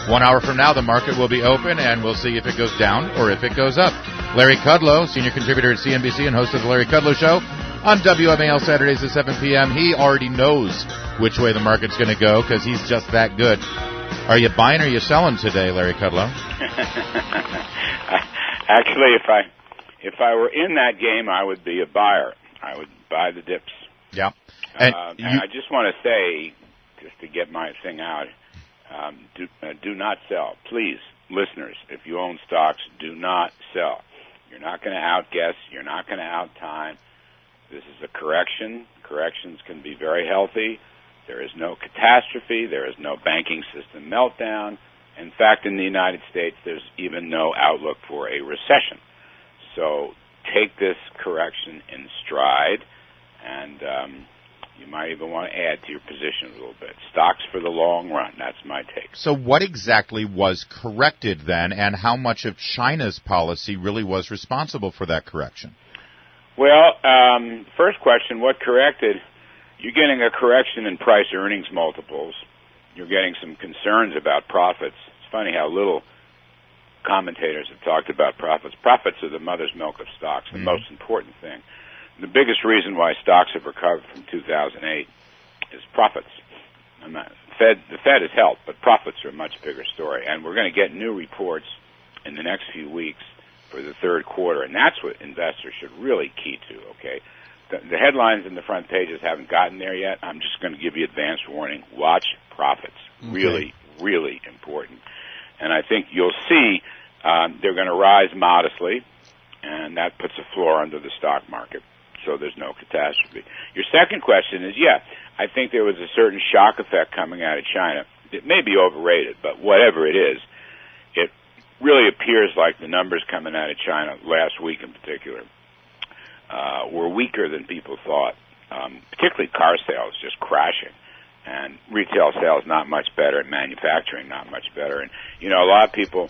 1 hour from now, the market will be open, and we'll see if it goes down or if it goes up. Larry Kudlow, senior contributor at CNBC and host of the Larry Kudlow Show on WMAL Saturdays at 7 p.m. He already knows which way the market's going to go because he's just that good. Are you buying or are you selling today, Larry Kudlow? Actually, if I were in that game, I would be a buyer. I would buy the dips. Yeah. And I just want to say, just to get my thing out, do not sell. Please, listeners, if you own stocks, do not sell. You're not going to outguess. You're not going to outtime. This is a correction. Corrections can be very healthy. There is no catastrophe. There is no banking system meltdown. In fact, in the United States, there's even no outlook for a recession. So take this correction in stride, and you might even want to add to your position a little bit. Stocks for the long run. That's my take. So what exactly was corrected then, and how much of China's policy really was responsible for that correction? Well, first question, what corrected? You're getting a correction in price-earnings multiples. You're getting some concerns about profits. It's funny how little commentators have talked about profits. Profits are the mother's milk of stocks, the most important thing. The biggest reason why stocks have recovered from 2008 is profits. The Fed has helped, but profits are a much bigger story. And we're going to get new reports in the next few weeks for the third quarter, and that's what investors should really key to, okay? The headlines in the front pages haven't gotten there yet. I'm just going to give you advance warning. Watch profits. Okay. Really, really important. And I think you'll see they're going to rise modestly, and that puts a floor under the stock market, so there's no catastrophe. Your second question is, I think there was a certain shock effect coming out of China. It may be overrated, but whatever it is, it really appears like the numbers coming out of China last week in particular were weaker than people thought, particularly car sales just crashing, and retail sales not much better, and manufacturing not much better. And, a lot of people,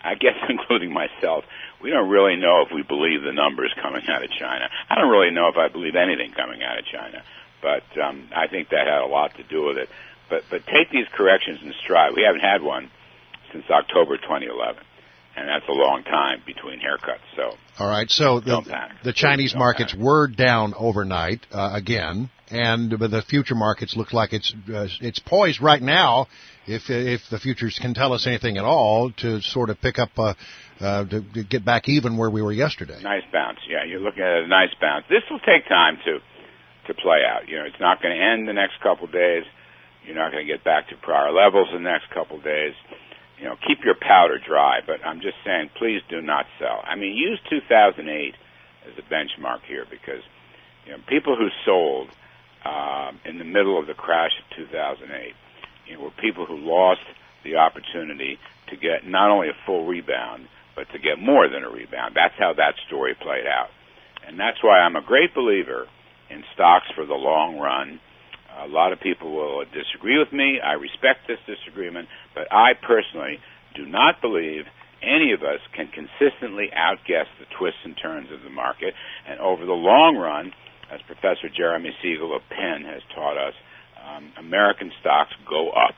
I guess including myself, we don't really know if we believe the numbers coming out of China. I don't really know if I believe anything coming out of China, but I think that had a lot to do with it. But take these corrections in stride. We haven't had one since October 2011. And that's a long time between haircuts. So, all right. So the Chinese markets were down overnight again, and the future markets look like it's poised right now, if the futures can tell us anything at all, to sort of pick up to get back even where we were yesterday. Nice bounce. Yeah, you're looking at a nice bounce. This will take time to play out. It's not going to end the next couple of days. You're not going to get back to prior levels the next couple of days. Keep your powder dry, but I'm just saying, please do not sell. I mean, use 2008 as a benchmark here because, people who sold in the middle of the crash of 2008, were people who lost the opportunity to get not only a full rebound, but to get more than a rebound. That's how that story played out. And that's why I'm a great believer in stocks for the long run. A lot of people will disagree with me. I respect this disagreement, but I personally do not believe any of us can consistently outguess the twists and turns of the market. And over the long run, as Professor Jeremy Siegel of Penn has taught us, American stocks go up.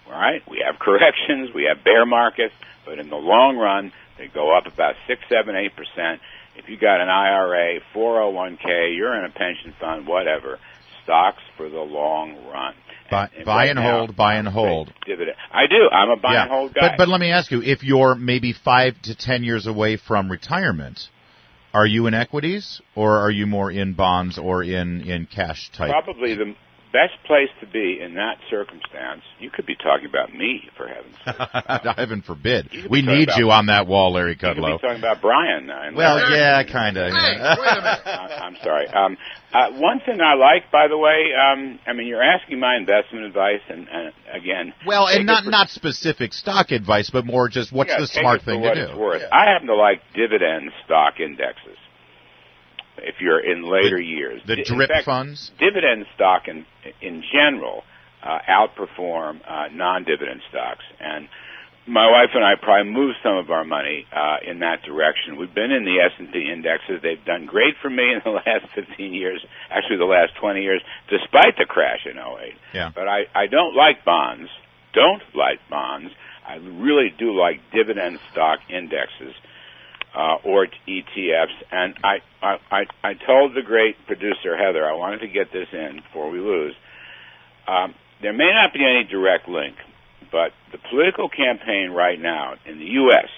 All right? We have corrections, we have bear markets, but in the long run, they go up about 6, 7, 8%. If you got an IRA, 401k, you're in a pension fund, whatever, stocks for the long run. Buy and hold. Dividend. I do. I'm a buy and hold guy. But let me ask you, if you're maybe 5 to 10 years away from retirement, are you in equities or are you more in bonds or in cash type? Probably the best place to be in that circumstance, you could be talking about me, for heaven's sake. Heaven forbid. We need you on that wall, Larry Kudlow. You could be talking about Brian. Yeah, kind of. Hey, wait a minute. I'm sorry. One thing I like, by the way, you're asking my investment advice, and again... Well, and not specific stock advice, but more just what's the smart thing to do. It's worth. I happen to like dividend stock indexes. If you're in later years. The drip funds? Dividend stock in general outperform non-dividend stocks. And my wife and I probably moved some of our money in that direction. We've been in the S&P indexes. They've done great for me in the last 15 years, actually the last 20 years, despite the crash in 2008. Yeah. But I don't like bonds. I really do like dividend stock indexes or ETFs. And I told the great producer, Heather, I wanted to get this in before we lose. There may not be any direct link, but the political campaign right now in the U.S.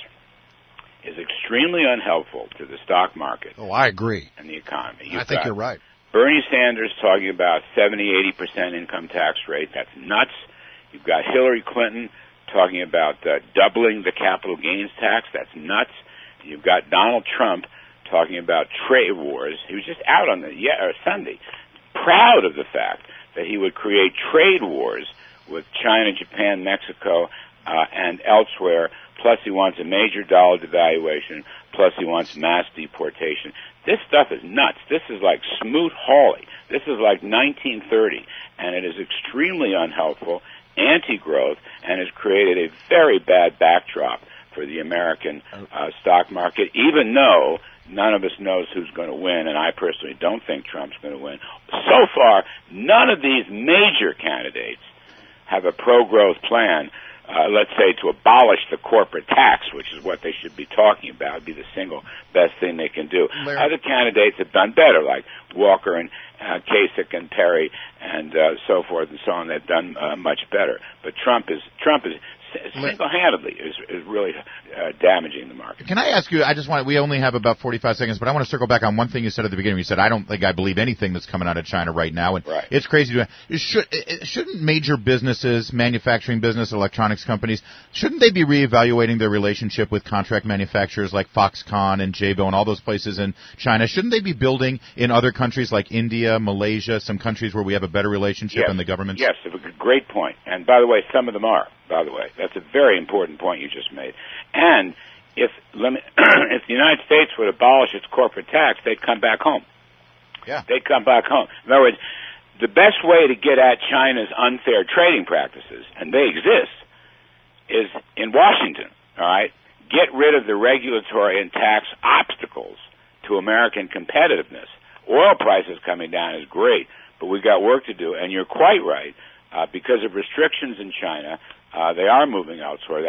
is extremely unhelpful to the stock market. Oh, I agree. And the economy. I think you're right. Bernie Sanders talking about 70-80% income tax rate. That's nuts. You've got Hillary Clinton talking about doubling the capital gains tax. That's nuts. You've got Donald Trump talking about trade wars. He was just out on Sunday, proud of the fact that he would create trade wars with China, Japan, Mexico, and elsewhere. Plus, he wants a major dollar devaluation. Plus, he wants mass deportation. This stuff is nuts. This is like Smoot-Hawley. This is like 1930, and it is extremely unhelpful, anti-growth, and has created a very bad backdrop for the American stock market, even though none of us knows who's going to win, and I personally don't think Trump's going to win. So far, none of these major candidates have a pro-growth plan, let's say, to abolish the corporate tax, which is what they should be talking about. It'd be the single best thing they can do. Larry. Other candidates have done better, like Walker and Kasich and Perry and so forth and so on. They've done much better. But Trump is single-handedly is really damaging the market. Can I ask you, we only have about 45 seconds, but I want to circle back on one thing you said at the beginning. You said, I don't think I believe anything that's coming out of China right now. And right. It's crazy. Shouldn't major businesses, manufacturing business, electronics companies, shouldn't they be reevaluating their relationship with contract manufacturers like Foxconn and Jabil and all those places in China? Shouldn't they be building in other countries like India, Malaysia, some countries where we have a better relationship in the governments? Yes, a great point. And by the way, some of them are, by the way. That's a very important point you just made. And if the United States would abolish its corporate tax, they'd come back home. Yeah. They'd come back home. In other words, the best way to get at China's unfair trading practices, and they exist, is in Washington, all right? Get rid of the regulatory and tax obstacles to American competitiveness. Oil prices coming down is great, but we've got work to do. And you're quite right. Because of restrictions in China, they are moving elsewhere.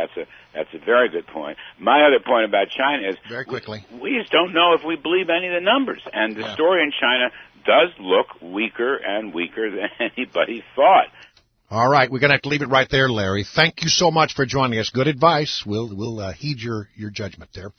That's a very good point. My other point about China is very quickly, we just don't know if we believe any of the numbers. And the story in China does look weaker and weaker than anybody thought. All right, we're going to have to leave it right there, Larry. Thank you so much for joining us. Good advice. We'll heed your judgment there.